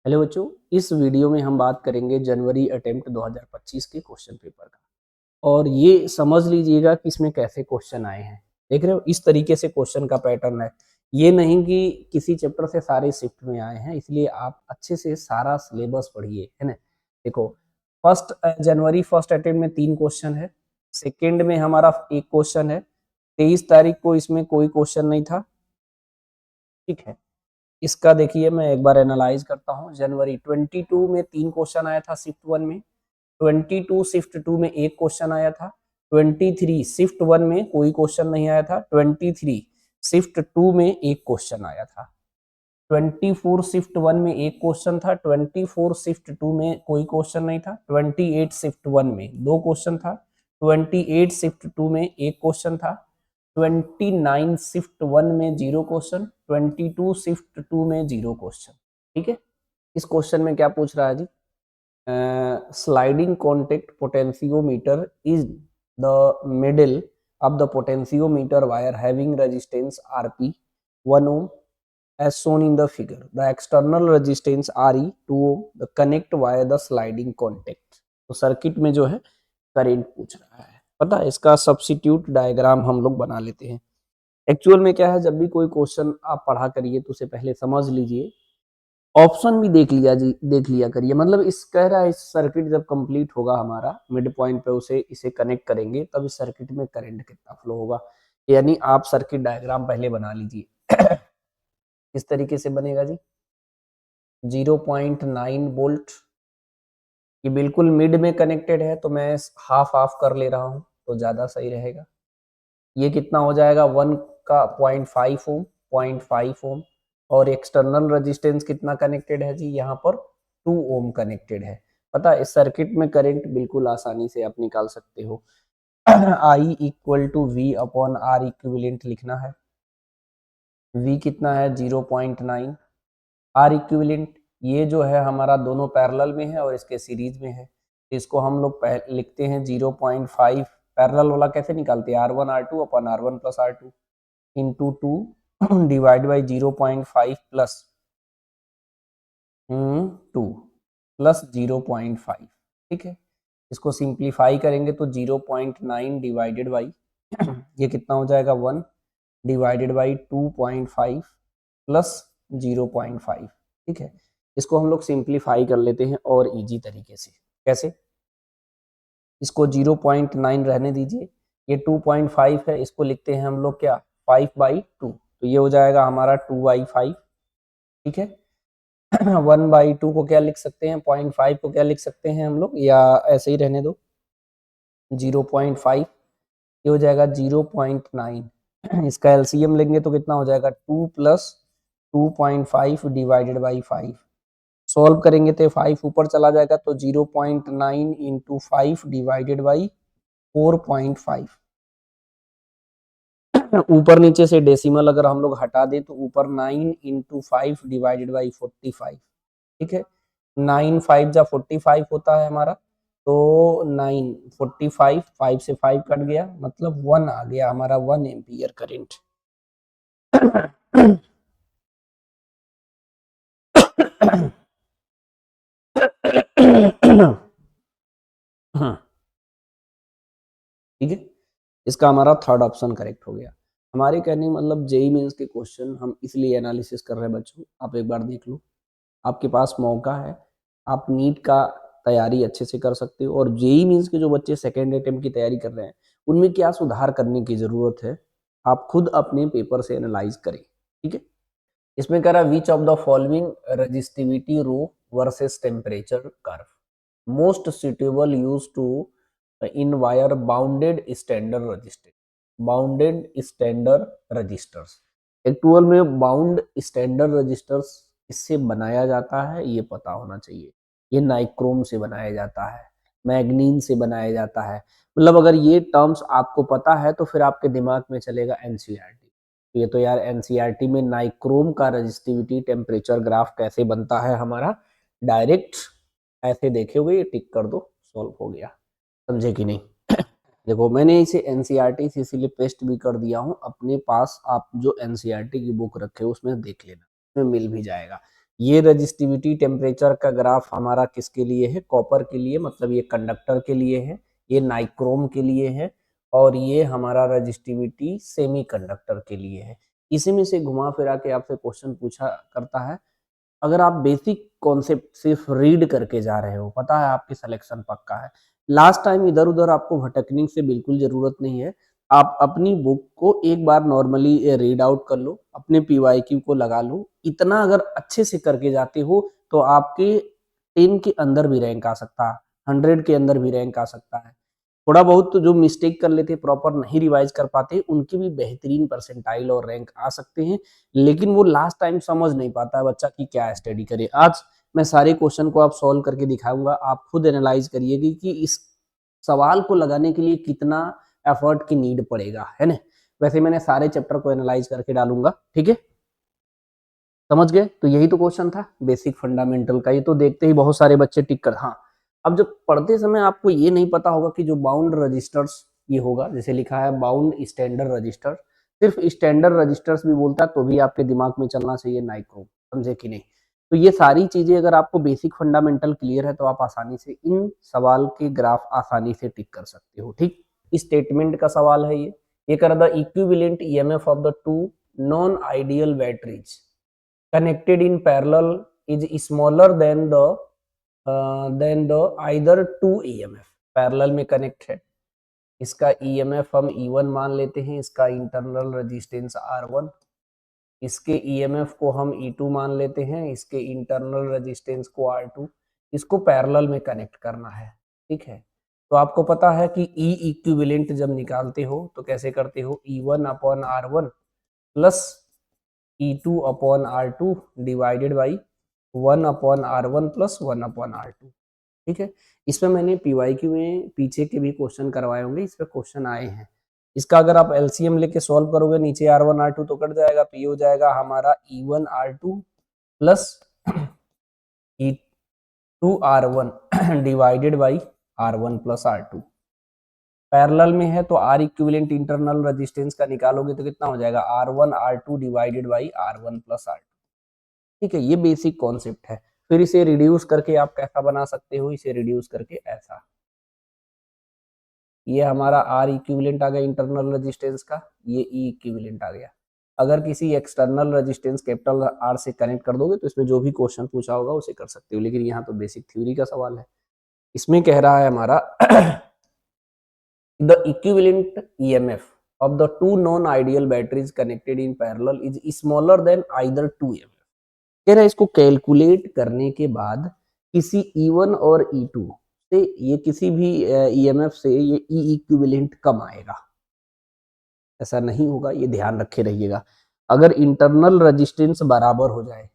Hello बच्चों, इस video में हम बात करेंगे जनवरी अटेम्प्ट 2025 के क्वेश्चन पेपर का। और ये समझ लीजिएगा कि इसमें कैसे क्वेश्चन आए हैं। देख रहे हो, इस तरीके से क्वेश्चन का पैटर्न है। ये नहीं कि किसी चैप्टर से सारे शिफ्ट में आए हैं, इसलिए आप अच्छे से सारा सिलेबस पढ़िए, है ना। देखो, जनवरी फर्स्ट अटेम्प्ट में 3 क्वेश्चन है। सेकेंड में हमारा 1 क्वेश्चन है। 23 तारीख को इसमें कोई क्वेश्चन नहीं था। ठीक है, इसका देखिए मैं एक बार एनालाइज करता हूँ। जनवरी 22 में 3 क्वेश्चन आया था शिफ्ट 1 में। 22 शिफ्ट 2 में 1 क्वेश्चन आया था। 23 शिफ्ट 1 में कोई क्वेश्चन नहीं आया था। 23 शिफ्ट 2 में 1 क्वेश्चन आया था। 24 शिफ्ट 1 में 1 क्वेश्चन था। 24 शिफ्ट 2 में कोई क्वेश्चन नहीं था। 28 शिफ्ट 1 में 2 क्वेश्चन था। 28 शिफ्ट 2 में 1 क्वेश्चन था। 29 शिफ्ट 1 में 0 क्वेश्चन। 22 शिफ्ट 2 में 0 क्वेश्चन। ठीक है, इस क्वेश्चन में क्या पूछ रहा है जी? Sliding contact potentiometer is the middle of the potentiometer wire having resistance Rp 1 ohm as shown in the figure. The external resistance Re 2 ohm. The connect via the sliding contact. तो circuit में जो है current पूछ रहा है। पता है, इसका सब्स्टिट्यूट डायग्राम हम लोग बना लेते हैं। एक्चुअल में क्या है, जब भी कोई क्वेश्चन आप पढ़ा करिए तो उसे पहले समझ लीजिए, ऑप्शन भी देख लिया करिए। मतलब इस कह रहा है इस सर्किट जब कंप्लीट होगा हमारा मिड पॉइंट पे उसे इसे कनेक्ट करेंगे तब इस सर्किट में करंट कितना फ्लो होगा। यानी आप सर्किट डायग्राम पहले बना लीजिए। किस तरीके से बनेगा जी? 0.9 वोल्ट, ये बिल्कुल मिड में कनेक्टेड है तो मैं हाफ हाफ कर ले रहा हूं तो ज्यादा सही रहेगा। ये कितना हो जाएगा? 1 का 0.5 ओम, 0.5 ओम। और एक्सटर्नल रेजिस्टेंस कितना कनेक्टेड है जी? यहाँ पर 2 ओम कनेक्टेड है। पता है, इस सर्किट में करंट बिल्कुल आसानी से आप निकाल सकते हो। I equal to V upon R equivalent लिखना है। वी कितना है? 0.9। आर इक्विवेलेंट ये जो है हमारा दोनों पैरेलल में है और इसके सीरीज में है, तो इसको हम लोग लिखते हैं 0.5। पैरेलल वाला कैसे निकालते हैं? R1 R2 upon R1 plus R2 into 2 divide by 0.5 plus 2 plus 0.5। ठीक है, इसको सिंप्लीफाई करेंगे तो 0.9 डिवाइडेड बाई ये कितना हो जाएगा? 1 डिवाइडेड बाई 2.5 प्लस 0.5। ठीक है, इसको हम लोग सिंप्लीफाई कर लेते हैं और इजी तरीके से। कैसे? इसको 0.9 रहने दीजिए, ये 2.5 है, इसको लिखते हैं हम लोग क्या? 5/2। तो ये हो जाएगा हमारा 2/5। ठीक है, 1/2 को क्या लिख सकते हैं? 0.5 को क्या लिख सकते हैं हम लोग, या ऐसे ही रहने दो 0.5। ये हो जाएगा 0.9। इसका एलसीएम लेंगे तो कितना हो जाएगा? 2 प्लस 2.5 डिवाइडेड बाई 5। सॉल्व करेंगे तो 5 ऊपर चला जाएगा तो 0.9 इंटू 5 डिवाइडेड बाई 4.5। ऊपर नीचे से डेसिमल अगर हम लोग हटा दें तो ऊपर 9 इंटू 5 डिवाइडेड बाई 45। ठीक है, 9 5 जा 45 होता है हमारा, तो 9 45, 5 से 5 कट गया, मतलब 1 आ गया हमारा, 1 एम्पियर करंट। ठीक है, इसका हमारा थर्ड ऑप्शन करेक्ट हो गया। हमारे कहने का मतलब जेई मेंस के क्वेश्चन हम इसलिए एनालिसिस कर रहे हैं बच्चों, आप एक बार देख लो, आपके पास मौका है, आप नीट का तैयारी अच्छे से कर सकते हो। और जेई मीन्स के जो बच्चे सेकेंड अटेम्प्ट की तैयारी कर रहे हैं उनमें क्या सुधार करने की जरूरत है, आप खुद अपने पेपर से एनालाइज करें। ठीक है, इसमें कह रहा है which of the following resistivity rho versus temperature curve most suitable use to in wire bounded standard resistor. Bounded standard resistors, actual में बाउंड स्टैंडर्ड रजिस्टर्स इससे बनाया जाता है, ये पता होना चाहिए। ये नाइक्रोम से बनाया जाता है, मैग्नीन से बनाया जाता है। मतलब अगर ये टर्म्स आपको पता है तो फिर आपके दिमाग में चलेगा एनसीईआरटी। ये तो यार एनसीईआरटी में नाइक्रोम का रजिस्टिविटी टेम्परेचर ग्राफ कैसे बनता है हमारा, डायरेक्ट ऐसे देखोगे, ये टिक कर दो, सॉल्व हो गया। समझे कि नहीं? देखो, मैंने इसे एनसीईआरटी से इसीलिए पेस्ट भी कर दिया हूँ, अपने पास आप जो एनसीईआरटी की बुक रखे हो उसमें देख लेना, उसमें मिल भी जाएगा। ये रजिस्टिविटी टेम्परेचर का ग्राफ हमारा किसके लिए है, कॉपर के लिए, मतलब ये कंडक्टर के लिए है, ये नाइक्रोम के लिए है, और ये हमारा रजिस्टिविटी सेमीकंडक्टर के लिए है। इसी में से घुमा फिरा के आपसे क्वेश्चन पूछा करता है। अगर आप बेसिक कॉन्सेप्ट सिर्फ रीड करके जा रहे हो, पता है आपकी सिलेक्शन पक्का है। लास्ट टाइम इधर उधर आपको भटकने से बिल्कुल जरूरत नहीं है। आप अपनी बुक को एक बार नॉर्मली रीड आउट कर लो, अपने पीवाईक्यू को लगा लो। इतना अगर अच्छे से करके जाते हो तो आपके 10 के अंदर भी रैंक आ सकता है, 100 के अंदर भी रैंक आ सकता है। थोड़ा बहुत तो जो मिस्टेक कर लेते, प्रॉपर नहीं रिवाइज कर पाते, उनके भी बेहतरीन परसेंटाइल और रैंक आ सकते हैं, लेकिन वो लास्ट टाइम समझ नहीं पाता है बच्चा कि क्या स्टडी करे। आज मैं सारे क्वेश्चन को आप सॉल्व करके दिखाऊंगा, आप खुद एनालाइज करिएगा कि इस सवाल को लगाने के लिए कितना एफर्ट की नीड पड़ेगा, है ना। वैसे मैंने सारे चैप्टर को एनालाइज करके डालूंगा, ठीक है, समझ गए। तो यही तो क्वेश्चन था बेसिक फंडामेंटल का। ये तो देखते ही बहुत सारे बच्चे टिक कर, हाँ अब जब पढ़ते समय आपको ये नहीं पता होगा कि जो बाउंड रजिस्टर्स ये होगा, जैसे लिखा है बाउंड स्टैंडर्ड रजिस्टर, सिर्फ स्टैंडर्ड रजिस्टर्स भी बोलता है तो भी आपके दिमाग में चलना चाहिए नाइक्रोम, समझे कि नहीं। तो ये सारी चीजें अगर आपको बेसिक फंडामेंटल क्लियर है तो आप आसानी से इन सवाल के ग्राफ आसानी से टिक कर सकते हो, ठीक। स्टेटमेंट का सवाल है ये कर the equivalent EMF of the two non ideal batteries connected in parallel is smaller than the either two EMF। Parallel में कनेक्ट है, इसका EMF हम E1 मान लेते हैं, इसका इंटरनल रेजिस्टेंस R1, इसके EMF को हम E2 मान लेते हैं, इसके इंटरनल रेजिस्टेंस को R2। इसको पैरेलल में कनेक्ट करना है, ठीक है। तो आपको पता है कि E इक्विवेलेंट जब निकालते हो तो कैसे करते हो, E1 upon R1 plus E2 upon R2 divided by 1 upon R1 plus 1 upon R2, ठीक है। इसमें मैंने पीवाईक्यू में पीछे के भी क्वेश्चन करवाए होंगे, इस पे क्वेश्चन आए हैं। इसका अगर आप एलसीएम लेके सॉल्व करोगे, नीचे R1 R2 तो कट जाएगा, तो ये हो जाएगा हमारा E1 R2 plus E2 R1 divided by R1 plus R2। Parallel में है तो R इक्विवेलेंट इंटरनल रेजिस्टेंस का निकालोगे तो कितना हो जाएगा, R1 R2 divided by R1 plus R2, ठीक है। ये बेसिक कॉन्सेप्ट है। फिर इसे रिड्यूस करके आप कैसा बना सकते हो, इसे रिड्यूस करके ऐसा, ये हमारा R इक्विवेलेंट आ गया इंटरनल रेजिस्टेंस का, ये E इक्विवेलेंट आ गया। अगर किसी एक्सटर्नल रेजिस्टेंस कैपिटल R से कनेक्ट कर दोगे तो इसमें जो भी क्वेश्चन पूछा होगा उसे कर सकते हो, लेकिन यहाँ तो बेसिक थ्योरी का सवाल है। इसमें कह रहा है हमारा the equivalent EMF of the two non-ideal batteries connected in parallel is smaller than either two EMF। कह रहा है इसको कैलकुलेट करने के बाद किसी E1 और E2 से ये किसी भी EMF से ये E इक्विवेलेंट कम आएगा, ऐसा नहीं होगा, ये ध्यान रखे रहिएगा। अगर इंटरनल रेजिस्टेंस बराबर हो जाए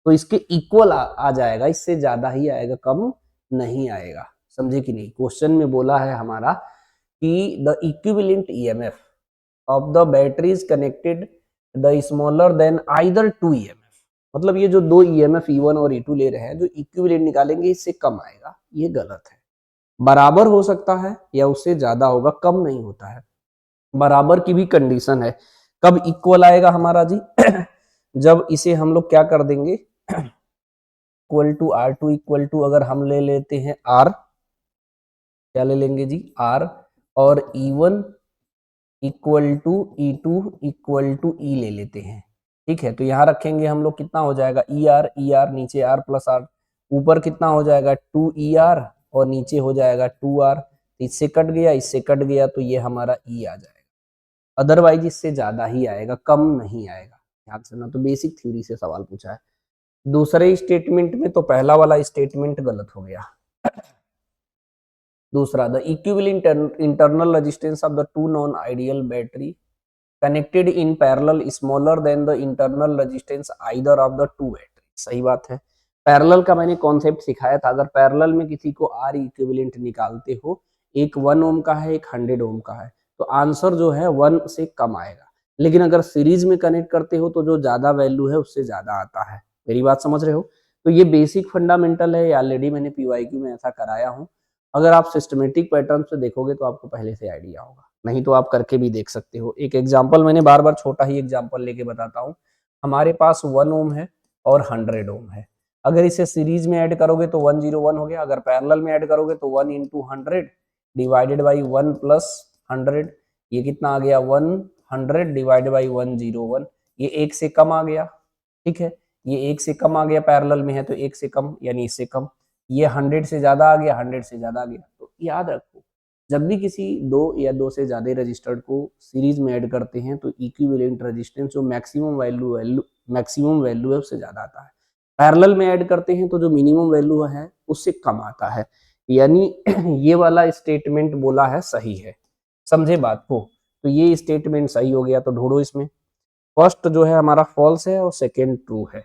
तो इसके इक्वल आ जाएगा, इससे ज्यादा ही आएगा, कम नहीं आएगा, समझे कि नहीं। क्वेश्चन में बोला है हमारा कि the equivalent EMF of the batteries connected the smaller than either two EMF, मतलब ये जो दो EMF E1 और E2 ले रहे हैं, जो इक्विवेलेंट निकालेंगे इससे कम आएगा, ये गलत है। बराबर हो सकता है या उससे ज्यादा होगा, कम नहीं होता है। बराबर की भी कंडीशन है, कब इक्वल आएगा हमारा जी जब इसे हम लोग क्या कर देंगे, equal to R2 equal to, अगर हम ले लेते हैं R, क्या ले लेंगे जी, R, और E1 equal to E2 equal to E ले लेते हैं, ठीक है। तो यहाँ रखेंगे हम लोग, कितना हो जाएगा ER नीचे R प्लस R, ऊपर कितना हो जाएगा 2ER और नीचे हो जाएगा 2R। इससे कट गया, इससे कट गया, तो ये हमारा E आ जाएगा। अदरवाइज इससे ज्यादा ही आएगा, कम नहीं आएगा, ध्यान से ना। तो बेसिक थ्योरी से सवाल पूछा है। दूसरे स्टेटमेंट में तो पहला वाला स्टेटमेंट गलत हो गया। दूसरा, the equivalent internal resistance of the two non ideal battery connected in parallel smaller than the internal resistance either of the two battery. सही बात है, पैरेलल का मैंने कॉन्सेप्ट सिखाया था। अगर पैरेलल में किसी को R इक्विवेलेंट निकालते हो, एक 1 ओम का है, एक 100 ओम का है, तो आंसर जो है 1 से कम आएगा। लेकिन अगर सीरीज में कनेक्ट करते हो तो जो ज्यादा वैल्यू है उससे ज्यादा आता है। मेरी बात समझ रहे हो। तो ये बेसिक फंडामेंटल है, ऑलरेडी मैंने पीवाईक्यू में ऐसा कराया हूँ। अगर आप सिस्टमेटिक पैटर्न से देखोगे तो आपको पहले से आइडिया होगा, नहीं तो आप करके भी देख सकते हो। एक एग्जाम्पल मैंने बार बार छोटा ही एग्जाम्पल लेके बताता हूँ। हमारे पास 1 ओम है और 100 ओम है, अगर इसे सीरीज में ऐड करोगे तो 101 हो गया, अगर पैरेलल में ऐड करोगे तो 1 इंटू 100 डिवाइडेड बाई 1 प्लस 100, ये कितना आ गया 100 डिवाइडेड बाई 101, ये एक से कम आ गया, ठीक है, ये एक से कम आ गया, पैरेलल में है तो एक से कम यानी इससे कम, ये 100 से ज्यादा आ गया, 100 से ज्यादा आ गया। तो याद रखो जब भी किसी दो या दो से ज्यादा रजिस्टर्ड को सीरीज में ऐड करते हैं तो इक्विवेलेंट रेजिस्टेंस जो मैक्सिमम वैल्यू है उससे ज्यादा आता है, पैरेलल में ऐड करते हैं तो जो मिनिमम वैल्यू है उससे कम आता है, यानी ये वाला स्टेटमेंट बोला है सही है, समझे बात को। तो ये स्टेटमेंट सही हो गया, तो ढूंढो इसमें फर्स्ट जो है हमारा फॉल्स है और सेकेंड ट्रू है,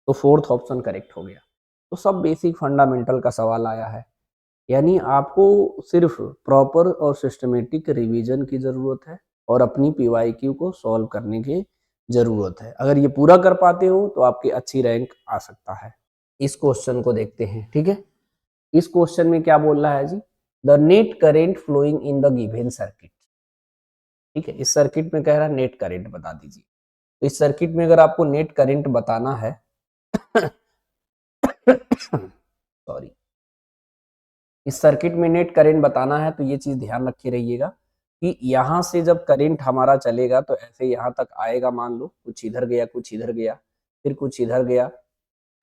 तो फोर्थ ऑप्शन करेक्ट हो गया। तो सब बेसिक फंडामेंटल का सवाल आया है, यानी आपको सिर्फ प्रॉपर और सिस्टमेटिक रिवीजन की जरूरत है और अपनी पीवाईक्यू को सॉल्व करने की जरूरत है। अगर ये पूरा कर पाते हो तो आपकी अच्छी रैंक आ सकता है। इस क्वेश्चन को देखते हैं, ठीक है। इस क्वेश्चन में क्या बोल रहा है जी, the net current flowing in the given circuit, ठीक है। इस सर्किट में कह रहा है नेट करेंट बता दीजिए। तो इस सर्किट में अगर आपको नेट करेंट बताना है सॉरी, इस सर्किट में नेट करंट बताना है तो ये चीज ध्यान रखे रहिएगा कि यहां से जब करंट हमारा चलेगा तो ऐसे यहां तक आएगा, मान लो कुछ इधर गया, कुछ इधर गया, फिर कुछ इधर गया,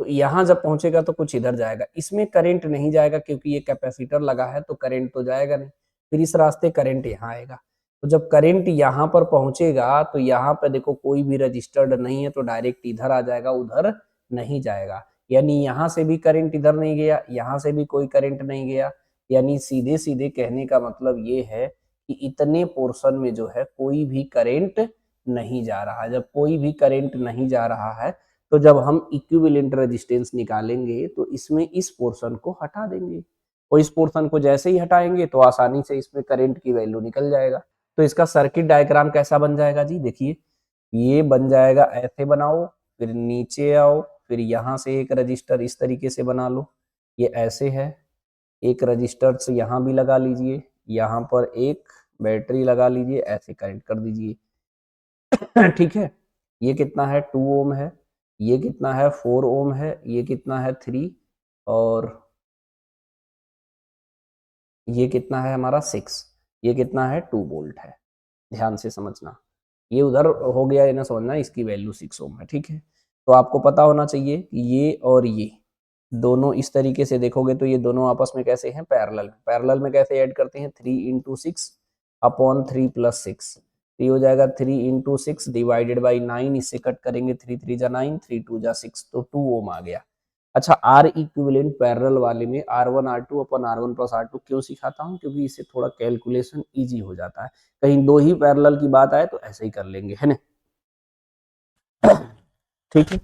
तो यहां जब पहुंचेगा तो कुछ इधर जाएगा, इसमें करंट नहीं जाएगा क्योंकि ये कैपेसिटर लगा है तो करंट तो जाएगा नहीं, फिर इस रास्ते करंट यहाँ आएगा। तो जब करंट यहाँ पर पहुंचेगा तो यहाँ पे देखो कोई भी रजिस्टर्ड नहीं है तो डायरेक्ट इधर आ जाएगा, उधर नहीं जाएगा, यानी यहाँ से भी करंट इधर नहीं गया, यहाँ से भी कोई करंट नहीं गया, यानी सीधे सीधे कहने का मतलब ये है कि इतने पोर्शन में जो है कोई भी करंट नहीं जा रहा। जब कोई भी करंट नहीं जा रहा है तो जब हम इक्विवेलेंट रेजिस्टेंस निकालेंगे तो इसमें इस पोर्शन को हटा देंगे, और इस पोर्शन को जैसे ही हटाएंगे तो आसानी से इसमें करंट की वैल्यू निकल जाएगा। तो इसका सर्किट डायग्राम कैसा बन जाएगा जी, देखिए ये बन जाएगा, ऐसे बनाओ, फिर नीचे आओ, फिर यहाँ से एक रजिस्टर इस तरीके से बना लो, ये ऐसे है, एक रजिस्टर से यहाँ भी लगा लीजिए, यहाँ पर एक बैटरी लगा लीजिए, ऐसे कनेक्ट कर दीजिए ठीक है। ये कितना है 2 ओम है, ये कितना है 4 ओम है, ये कितना है 3, और ये कितना है हमारा 6, ये कितना है 2 वोल्ट है। ध्यान से समझना, ये उधर हो गया, ये ना समझना, इसकी वैल्यू 6 ओम है, ठीक है। तो आपको पता होना चाहिए कि ये और ये दोनों इस तरीके से देखोगे तो ये दोनों आपस में कैसे हैं, पैरेलल। पैरेलल में कैसे ऐड करते हैं, 3 इंटू 6 अपॉन 3 प्लस 6, तो ये हो जाएगा 3 इंटू 6 डिवाइडेड बाई 9, इससे कट करेंगे 3 3 जा 9, 3 2 जा 6, तो 2 ओम आ गया। अच्छा, आर इक्विवेलेंट पैरेलल वाले में R1 R2 अपन R1 प्लस R2 क्यों सिखाता हूँ, क्योंकि इससे थोड़ा कैलकुलेशन इजी हो जाता है, कहीं दो ही पैरेलल की बात आए तो ऐसे ही कर लेंगे, है ना ठीक है।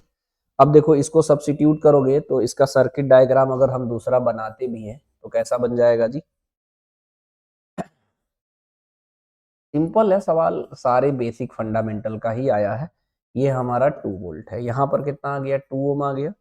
अब देखो इसको सब्स्टिट्यूट करोगे तो इसका सर्किट डायग्राम अगर हम दूसरा बनाते भी हैं तो कैसा बन जाएगा जी, सिंपल है सवाल, सारे बेसिक फंडामेंटल का ही आया है। ये हमारा 2 वोल्ट है, यहाँ पर कितना आ गया 2 ओम आ गया,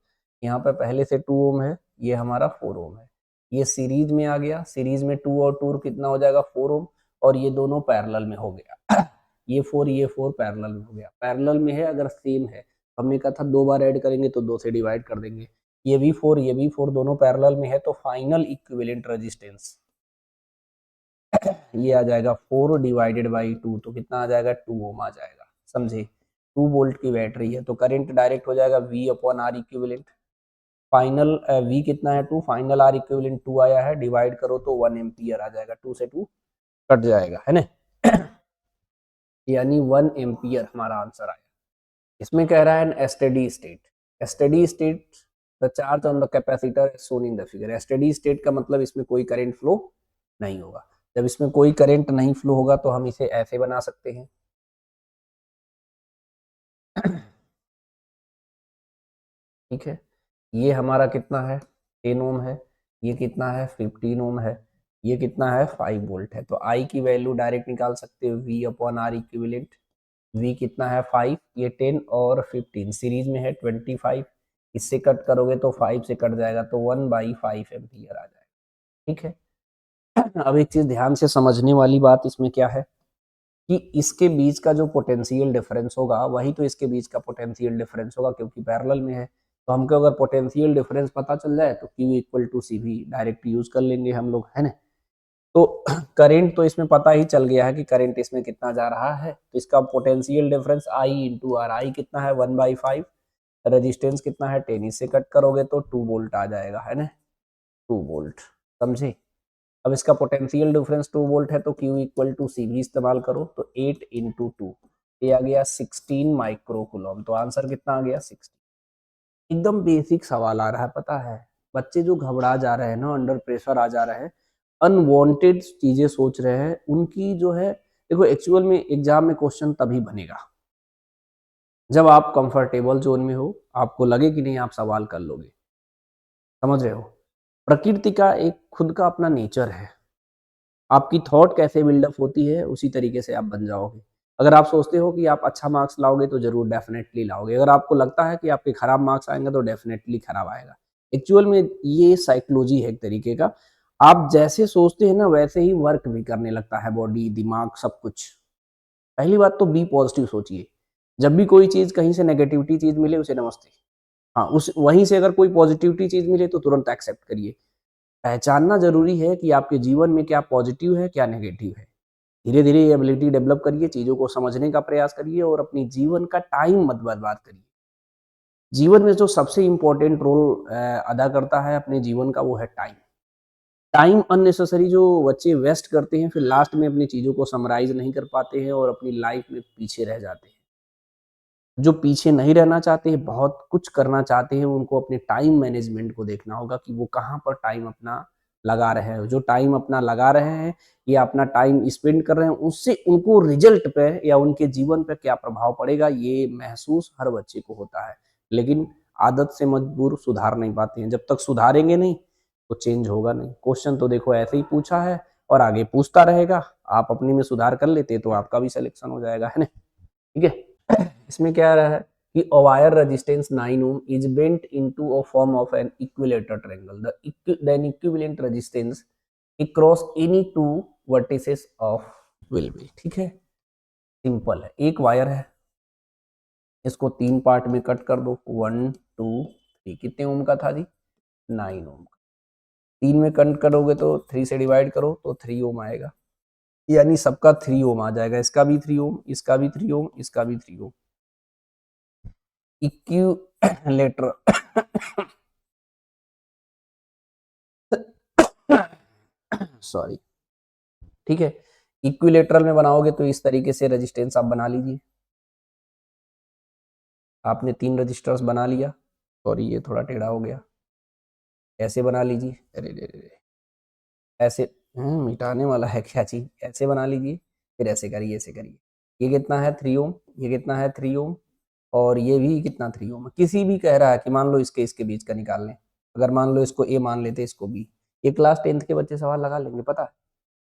यहाँ पर पहले से 2 ओम है, ये हमारा 4 ओम है, ये सीरीज में आ गया, सीरीज में 2 और 2 कितना हो जाएगा 4 ओम, और ये दोनों पैरेलल में हो गया ये 4 पैरेलल में हो गया, पैरेलल में है अगर सेम है, हमने कहा था 2 बार ऐड करेंगे तो 2 से डिवाइड कर देंगे, ये भी 4 ये भी 4 दोनों पैरेलल में है, तो फाइनल इक्विवेलेंट रेजिस्टेंस ये आ जाएगा 4 डिवाइडेड बाई 2, तो कितना आ जाएगा 2 ओम आ जाएगा, समझे। 2 वोल्ट की बैटरी है तो करंट डायरेक्ट हो जाएगा V upon R equivalent, final V कितना है 2, फाइनल आर इक्विवेलेंट 2 आया है, डिवाइड करो तो 1 एम्पियर आ जाएगा, 2 से 2 कट जाएगा, है ना यानी 1 एम्पियर हमारा आंसर आया। इसमें कह रहा है steady state, steady state the charge on the capacitor shown in the figure, steady state का मतलब इसमें कोई करंट फ्लो नहीं होगा। जब इसमें कोई करंट नहीं फ्लो होगा तो हम इसे ऐसे बना सकते हैं ठीक है, ये हमारा कितना है 10 ओम है, ये कितना है 15 ओम है, ये कितना है 5 वोल्ट है, तो आई की वैल्यू डायरेक्ट निकाल सकते हो V upon R equivalent, V कितना है 5, ये 10 और 15 सीरीज में है 25, इससे कट करोगे तो 5 से कट जाएगा तो 1/5 एम्पियर आ जाएगा, ठीक है। अब एक चीज ध्यान से समझने वाली बात इसमें क्या है कि इसके बीच का जो पोटेंशियल डिफरेंस होगा वही तो इसके बीच का पोटेंशियल डिफरेंस होगा, क्योंकि पैरेलल में है, तो हमको अगर पोटेंशियल डिफरेंस पता चल जाए तो Q इक्वल टू सी भी डायरेक्ट यूज कर लेंगे हम लोग, है ना। तो करंट तो इसमें पता ही चल गया है कि करंट इसमें कितना जा रहा है, तो इसका potential difference I into R, I कितना है 1/5, रेजिस्टेंस कितना है 10, इससे कट करोगे तो 2 वोल्ट आ जाएगा, है ना, 2 वोल्ट, समझे। अब इसका पोटेंशियल डिफरेंस 2 वोल्ट है तो Q इक्वल टू सी भी इस्तेमाल करो, तो 8 इंटू 2, ये आ गया 16 माइक्रो कूलम, तो आंसर कितना आ गया 16। एकदम बेसिक सवाल आ रहा है, पता है बच्चे जो घबरा जा रहे हैं ना, अंडर प्रेशर आ जा रहे हैं, अनवांटेड चीजें सोच रहे हैं, उनकी जो है, देखो एक्चुअल में एग्जाम में क्वेश्चन तभी बनेगा जब आप कंफर्टेबल जोन में हो, आपको लगे कि नहीं आप सवाल कर लोगे, समझ रहे हो। प्रकृति का एक खुद का अपना नेचर है, आपकी थॉट कैसे बिल्डअप होती है उसी तरीके से आप बन जाओगे। अगर आप सोचते हो कि आप अच्छा मार्क्स लाओगे तो जरूर डेफिनेटली लाओगे, अगर आपको लगता है कि आपके खराब मार्क्स आएंगे तो डेफिनेटली खराब आएगा। एक्चुअल में ये साइकोलॉजी है एक तरीके का, आप जैसे सोचते हैं ना वैसे ही वर्क भी करने लगता है बॉडी, दिमाग, सब कुछ। पहली बात तो बी पॉजिटिव सोचिए, जब भी कोई चीज कहीं से नेगेटिविटी चीज मिले उसे नमस्ते, हाँ उस वहीं से अगर कोई पॉजिटिविटी चीज मिले तो तुरंत एक्सेप्ट करिए। पहचानना जरूरी है कि आपके जीवन में क्या पॉजिटिव है क्या नेगेटिव है। धीरे धीरे ये एबिलिटी डेवलप करिए, चीजों को समझने का प्रयास करिए और अपनी जीवन का टाइम मत बर्बाद करिए। जीवन में जो सबसे इंपॉर्टेंट रोल अदा करता है अपने जीवन का, वो है टाइम। टाइम अननेसेसरी जो बच्चे वेस्ट करते हैं, फिर लास्ट में अपनी चीजों को समराइज नहीं कर पाते हैं और अपनी लाइफ में पीछे रह जाते हैं। जो पीछे नहीं रहना चाहते हैं, बहुत कुछ करना चाहते हैं, उनको अपने टाइम मैनेजमेंट को देखना होगा कि वो कहाँ पर टाइम अपना लगा रहे हैं। जो टाइम अपना लगा रहे हैं या अपना टाइम स्पेंड कर रहे हैं, उससे उनको रिजल्ट पे या उनके जीवन पे क्या प्रभाव पड़ेगा, ये महसूस हर बच्चे को होता है। लेकिन आदत से मजबूर सुधार नहीं पाते हैं, जब तक सुधारेंगे नहीं तो चेंज होगा नहीं। क्वेश्चन तो देखो ऐसे ही पूछा है और आगे पूछता रहेगा, आप अपने में सुधार कर लेते तो आपका भी सिलेक्शन हो जाएगा, है ना। ठीक है, इसमें क्या आ रहा है कि a wire resistance 9 ohm is bent into a form of an equilateral triangle. Then equivalent resistance across any two vertices of will be, ठीक है, सिंपल है। एक वायर है, इसको 3 पार्ट में कट कर दो, 1 2 3, कितने ओम का था जी 9 ओम का। 3 में कट करोगे तो 3 से डिवाइड करो तो 3 ओम आएगा, यानी सबका 3 ओम आ जाएगा, इसका भी 3 ओम, इसका भी 3 ओम, इसका भी 3 ओम। इक्विलेटरल सॉरी, ठीक है। इक्विलेटरल में बनाओगे तो इस तरीके से रेजिस्टेंस आप बना लीजिए। आपने 3 रजिस्टर्स बना लिया, सॉरी ये थोड़ा टेढ़ा हो गया, ऐसे बना लीजिए, अरे रे रे, ऐसे मिटाने वाला है क्या चीज, ऐसे बना लीजिए, फिर ऐसे करिए, ऐसे करिए। ये कितना है 3 ओम, ये कितना है 3 ओम, और ये भी कितना 3 ओम। किसी भी कह रहा है कि मान लो इसके बीच का निकाल लें, अगर मान लो इसको ए मान लेते इसको बी, ये क्लास 10th के बच्चे सवाल लगा लेंगे, पता है।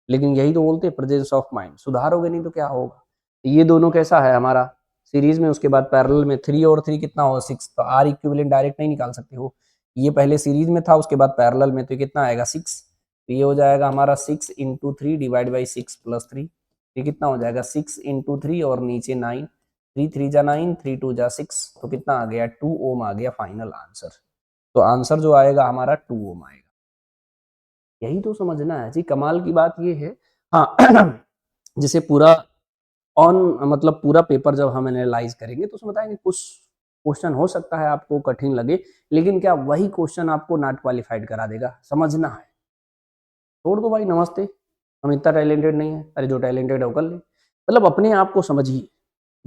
लेकिन यही तो बोलते हैं प्रेजेंस ऑफ माइंड, सुधारोगे नहीं तो क्या होगा। ये दोनों कैसा है हमारा सीरीज में, उसके बाद पैरेलल में 3 और 3 कितना हो 6, तो आर इक्विवेलेंट डायरेक्ट नहीं निकाल सकते हो, ये पहले सीरीज में था उसके बाद पैरेलल में, तो कितना आएगा 6, तो ये हो जाएगा हमारा 6 इंटू 3 डिवाइड बाई 6 प्लस 3, ये कितना हो जाएगा 6 इंटू 3 और नीचे 9, 3 3 जा 9, 3 2 जा 6, तो कितना आ गया 2 ओम आ गया फाइनल आंसर। तो आंसर जो आएगा हमारा 2 ओम आएगा। यही तो समझना है जी, कमाल की बात ये है। हाँ जिसे पूरा ऑन मतलब पूरा पेपर जब हम एनालाइज करेंगे तो उसमें बताएंगे कुछ क्वेश्चन हो सकता है आपको कठिन लगे, लेकिन क्या वही क्वेश्चन आपको नॉट क्वालिफाइड करा देगा, समझना है। छोड़ दो भाई, नमस्ते, हम इतना टैलेंटेड नहीं है, अरे जो टैलेंटेड है वो कर ले। मतलब अपने आप को समझिए,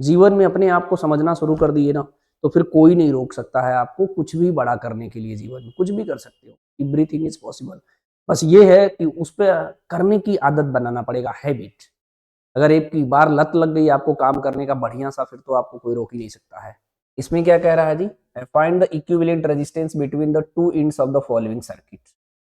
जीवन में अपने आप को समझना शुरू कर दिए ना, तो फिर कोई नहीं रोक सकता है आपको कुछ भी बड़ा करने के लिए। जीवन में कुछ भी कर सकते हो, एवरीथिंग इज पॉसिबल। बस ये है कि उस पर करने की आदत बनाना पड़ेगा, हैबिट। अगर एक की बार लत लग गई आपको काम करने का बढ़िया सा, फिर तो आपको कोई रोक ही नहीं सकता है। इसमें क्या कह रहा है जी, find the equivalent resistance between the two ends of the following circuit.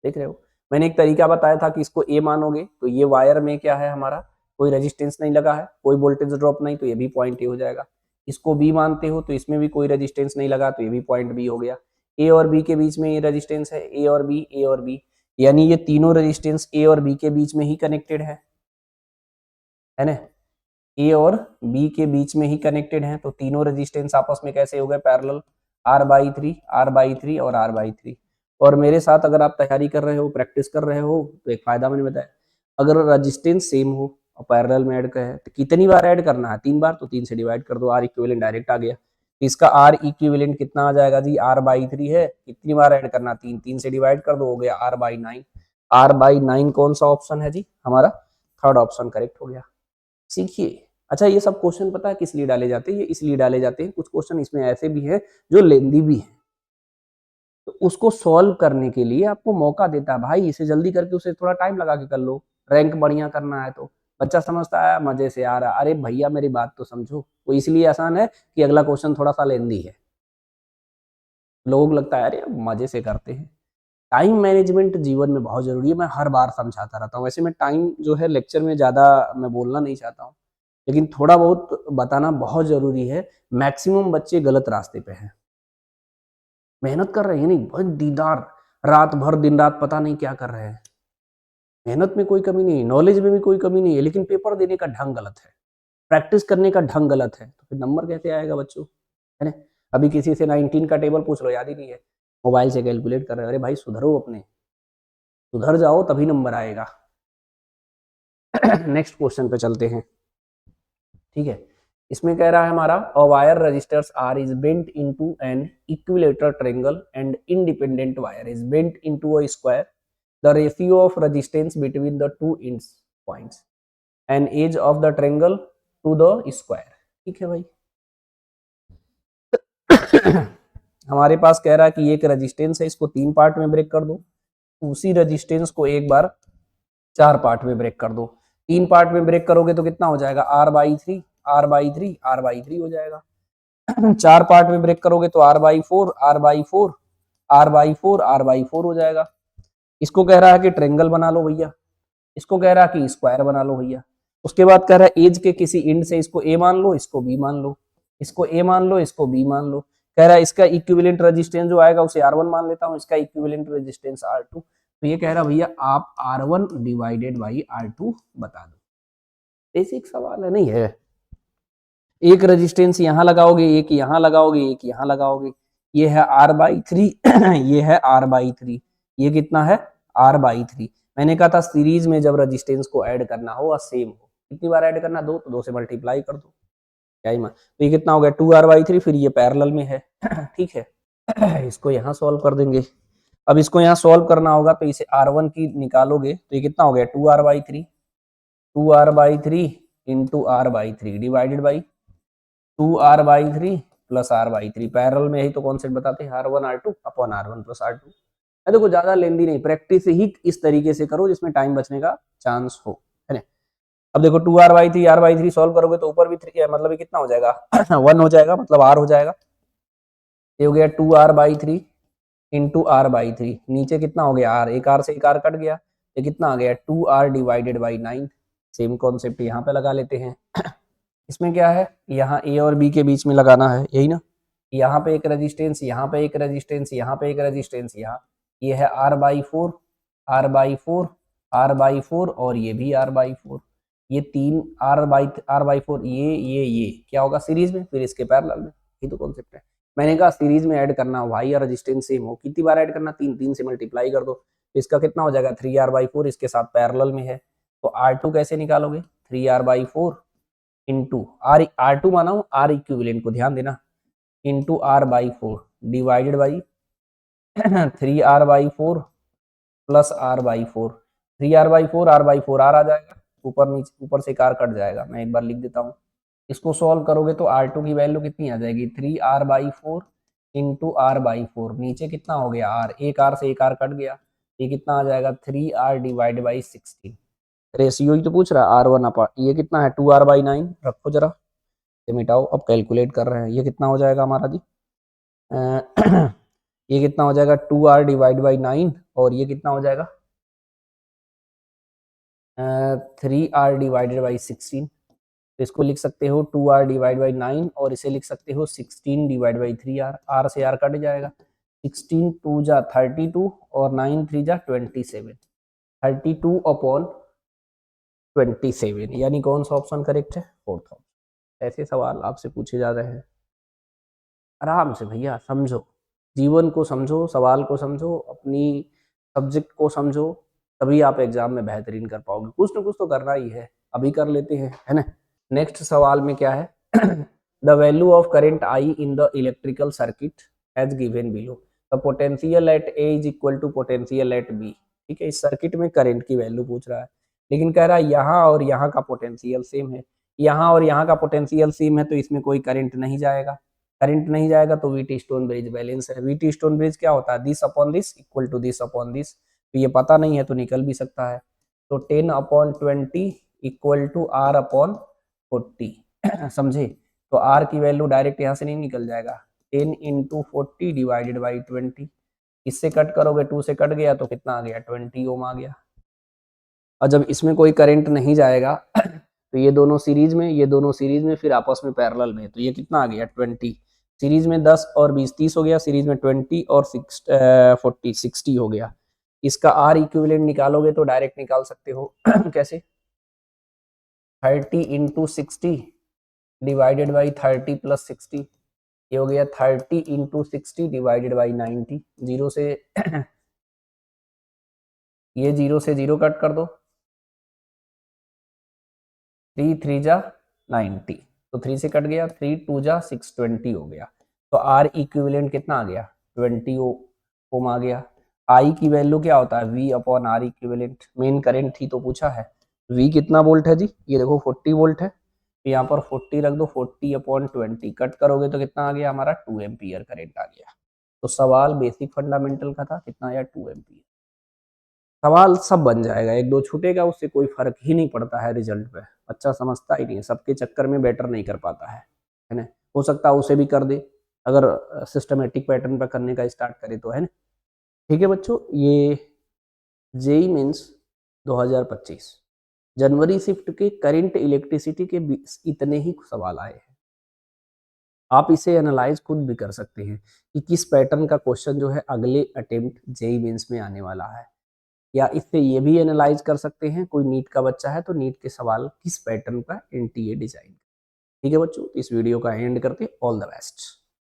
देख रहे हो, मैंने एक तरीका बताया था कि इसको ए मानोगे तो ये वायर में क्या है हमारा, कोई रेजिस्टेंस नहीं लगा है, कोई वोल्टेज ड्रॉप नहीं, तो ये भी पॉइंट ए हो जाएगा। इसको बी मानते हो तो इसमें भी कोई रेजिस्टेंस नहीं लगा, तो ये भी पॉइंट बी हो गया। ए और बी के बीच में ये रेजिस्टेंस है, ए और बी, ए और बी, यानी ये तीनों रेजिस्टेंस ए और बी के बीच में ही कनेक्टेड है ना। ए और बी के बीच में ही कनेक्टेड हैं, तो तीनों रेजिस्टेंस आपस में कैसे हो गए पैरेलल। r/3, r/3 और r/3। और मेरे साथ अगर आप तैयारी कर रहे हो, प्रैक्टिस कर रहे हो, तो एक फायदा मैंने बताया, अगर रेजिस्टेंस सेम हो और पैरेलल में ऐड है तो कितनी बार ऐड करना है, 3 बार, तो 3 से डिवाइड कर दो, आर इक्विवेलेंट डायरेक्ट आ गया। इसका आर इक्विवेलेंट कितना आ जाएगा जी, r/3 है, कितनी बार ऐड करना, 3, 3 से डिवाइड कर दो, हो गया r/9। r/9 कौन सा ऑप्शन है जी, हमारा थर्ड ऑप्शन करेक्ट हो गया। सीखिए। अच्छा, ये सब क्वेश्चन पता है किस लिए डाले जाते हैं, ये इसलिए डाले जाते हैं, कुछ क्वेश्चन इसमें ऐसे भी हैं जो लेंदी भी हैं, तो उसको सॉल्व करने के लिए आपको मौका देता है, भाई इसे जल्दी करके उसे थोड़ा टाइम लगा के कर लो, रैंक बढ़िया करना है तो। बच्चा समझता है मजे से आ रहा, अरे भैया मेरी बात तो समझो, वो इसलिए आसान है कि अगला क्वेश्चन थोड़ा सा लेंदी है, लोग लगता है अरे मजे से करते हैं। टाइम मैनेजमेंट जीवन में बहुत जरूरी है, मैं हर बार समझाता रहता हूँ। वैसे मैं टाइम जो है लेक्चर में ज्यादा मैं बोलना नहीं चाहता हूँ, लेकिन थोड़ा बहुत बताना बहुत जरूरी है। मैक्सिमम बच्चे गलत रास्ते पे हैं, मेहनत कर रहे हैं नहीं, बहुत दीदार, रात भर दिन रात पता नहीं क्या कर रहे हैं। मेहनत में कोई कमी नहीं है, नॉलेज में भी कोई कमी नहीं है, लेकिन पेपर देने का ढंग गलत है, प्रैक्टिस करने का ढंग गलत है, तो फिर नंबर कैसे आएगा बच्चों, है ना। अभी किसी से 19 का टेबल पूछ लो, याद ही नहीं है, मोबाइल से कैलकुलेट कर रहे हो, अरे भाई सुधरो, अपने सुधर जाओ तभी नंबर आएगा। नेक्स्ट क्वेश्चन पे चलते हैं, ठीक है। इसमें कह रहा है हमारा, a wire resistors R is bent into an equilateral triangle and independent wire is bent into a square, the ratio of resistance between the two ends points and edge of the triangle to the square. ठीक है भाई। हमारे पास कह रहा है कि एक resistance है, इसको 3 पार्ट में ब्रेक कर दो, उसी रेजिस्टेंस को एक बार 4 पार्ट में ब्रेक कर दो। 3 पार्ट में ब्रेक करोगे तो कितना हो जाएगा, r/3, r/3, r/3 हो जाएगा। 4 पार्ट में ब्रेक करोगे तो r/4, r/4, r/4, r/4 हो जाएगा। इसको कह रहा है कि ट्रेंगल बना लो भैया, इसको कह रहा है कि स्क्वायर बना लो भैया। उसके बाद कह रहा है एज के किसी एंड से इसको a मान लो, इसको b मान लो, इसको a मान लो, इसको b मान लो। कह रहा है इसका इक्विवेलेंट रेजिस्टेंस जो आएगा उसे r1 मान लेता हूँ, इसका इक्विवेलेंट रेजिस्टेंस r2। तो ये कह रहा भैया आप r1 डिवाइडेड बाई r2 बता दो। बेसिक सवाल है, नहीं है। एक रेजिस्टेंस यहाँ लगाओगे, एक यहाँ लगाओगे, एक यहाँ लगाओगे, ये है r/3, ये है r/3, ये कितना है r/3। मैंने कहा था सीरीज में जब रेजिस्टेंस को ऐड करना हो और सेम हो, कितनी बार ऐड करना, 2, तो 2 से मल्टीप्लाई कर दो, क्या ही मान, तो ये कितना हो गया 2r/3, फिर ये पैरेलल में है। ठीक है। इसको यहाँ सॉल्व कर देंगे। अब इसको यहाँ सॉल्व करना होगा तो इसे r1 की निकालोगे तो ये कितना हो गया 2r/3, 2r/3 into r/3 divided by 2r/3 plus r/3। Parallel में यही तो कॉन्सेप्ट बताते हैं, r1 r2 upon r1 plus r2। देखो ज्यादा लेंदी नहीं, प्रैक्टिस ही इस तरीके से करो जिसमें टाइम बचने का चांस हो, है ना। अब देखो 2r/3, r/3 सॉल्व करोगे तो ऊपर भी 3 है, मतलब ये कितना हो जाएगा 1 हो जाएगा, मतलब r हो जाएगा। ये हो गया 2r/3 इंटू r/3, नीचे कितना हो गया r, एक r से एक r कट गया, ये कितना आ गया 2r divided by 9। Same concept यहाँ पे लगा लेते हैं। इसमें क्या है, यहाँ a और b के बीच में लगाना है, यही ना। यहाँ पे एक रेजिस्टेंस, यहाँ पे एक रेजिस्टेंस, यहाँ पे एक रेजिस्टेंस, यहाँ ये है r/4, r/4, r/4 और ये भी r/4, ये 3 r/4, ये क्या होगा सीरीज में, फिर इसके पैरेलल में, ये तो कॉन्सेप्ट है। मैंने कहा सीरीज में ऐड करना भाई या रेजिस्टेंस सेम हो, कितनी बार ऐड करना, 3, 3 से मल्टीप्लाई कर दो, तो इसका कितना हो जाएगा 3r/4, इसके साथ पैरेलल में है, तो r2 कैसे निकालोगे, 3r/4 इंटू r2 माना हूं, r इक्विवेलेंट को ध्यान देना, into r/4 divided by 3r/4 plus r/4, 3r/4, r/4 r आ जाएगा, ऊपर नीचे ऊपर से एक r कट जाएगा, मैं एक बार लिख देता हूँ। इसको सॉल्व करोगे तो r2 की वैल्यू कितनी आ जाएगी 3r/4 इंटू r/4, नीचे कितना हो गया r, एक r से एक r कट गया, ये कितना आ जाएगा 3r डिवाइड बाई 16। रेशियो ही तो पूछ रहा है r1 अपॉन, ये कितना है 2r/9, रखो जरा, ये मिटाओ, अब कैलकुलेट कर रहे हैं, ये कितना हो जाएगा हमारा जी ये कितना हो जाएगा 2r डिवाइड बाई 9, और ये कितना हो जाएगा 3r डिवाइडेड बाई 16। तो इसको लिख सकते हो 2r डिवाइड बाई 9, और इसे लिख सकते हो 16 डिवाइड बाई 3r, r से r कट जाएगा, 16 2 जा 32 और 9 3 जा 27, 32 अपॉन 27, यानी कौन सा ऑप्शन करेक्ट है, फोर्थ ऑप्शन। ऐसे सवाल आपसे पूछे जा रहे हैं। आराम से भैया समझो, जीवन को समझो, सवाल को समझो, अपनी सब्जेक्ट को समझो, तभी आप एग्जाम में बेहतरीन कर पाओगे। कुछ ना कुछ तो करना ही है, अभी कर लेते हैं, है ना। नेक्स्ट सवाल में क्या है, the value of current I in the electrical circuit as given below, the potential at A is equal to potential at B. ठीक है, इस सर्किट में करंट की वैल्यू पूछ रहा है, लेकिन कह रहा है यहाँ और यहाँ का पोटेंशियल सेम है। यहाँ और यहाँ का पोटेंशियल सेम है तो इसमें कोई करंट नहीं जाएगा, करंट नहीं जाएगा तो वीटी स्टोन ब्रिज बैलेंस है। वीटी स्टोन ब्रिज क्या होता है, this upon this equal to this upon this, तो ये पता नहीं है तो निकल भी सकता है। तो 10/20 इक्वल टू आर अपॉन 40 समझे। तो आर की वैल्यू डायरेक्ट यहाँ से नहीं निकल जाएगा, 10 इंटू 40 डिवाइडेड बाई 20, इससे कट करोगे 2 से कट गया तो कितना आ गया, 20 ओम आ गया। और जब इसमें कोई करंट नहीं जाएगा तो ये दोनों सीरीज में, ये दोनों सीरीज में, फिर आपस में पैरेलल में, तो ये कितना आ गया 20, सीरीज में 10 और 20 30 हो गया, सीरीज में 20 और 40 60 हो गया। इसका आर इक्विवेलेंट निकालोगे तो डायरेक्ट निकाल सकते हो कैसे, 30 इंटू 60 डिवाइडेड बाई 30 प्लस 60, ये हो गया 30 इंटू 60 डिवाइडेड बाई 90, जीरो से ये जीरो से जीरो कट कर दो, 3 3 जा 90, तो 3 से कट गया, 3 2 जा 620 हो गया। तो आर इक्विवेलेंट कितना आ गया, 20 ओम आ गया। आई की वैल्यू क्या होता है, V upon R equivalent, main current ही तो पूछा है। वी कितना वोल्ट है जी, ये देखो 40 वोल्ट है, तो यहाँ पर 40 रख दो, 40/20 कट करोगे तो कितना आ गया हमारा, 2 एम्पियर करंट आ गया। तो सवाल बेसिक फंडामेंटल का था, कितना आया, 2 एम्पियर। सवाल सब बन जाएगा, एक दो छूटेगा उससे कोई फर्क ही नहीं पड़ता है रिजल्ट पे, बच्चा समझता ही नहीं है, सबके चक्कर में बेटर नहीं कर पाता है ना। हो सकता है उसे भी कर दे अगर सिस्टमेटिक पैटर्न पर करने का स्टार्ट करे तो, है ना। ठीक है बच्चों, ये जेई मीन्स 2025 जनवरी शिफ्ट के करंट इलेक्ट्रिसिटी के इतने ही सवाल आए हैं। आप इसे एनालाइज खुद भी कर सकते हैं कि किस पैटर्न का क्वेश्चन जो है अगले अटेम्प्ट जेई मेंस में आने वाला है, या इससे ये भी एनालाइज कर सकते हैं कोई नीट का बच्चा है तो नीट के सवाल किस पैटर्न का एनटीए डिजाइन। ठीक है बच्चों, इस वीडियो का एंड करते, ऑल द बेस्ट।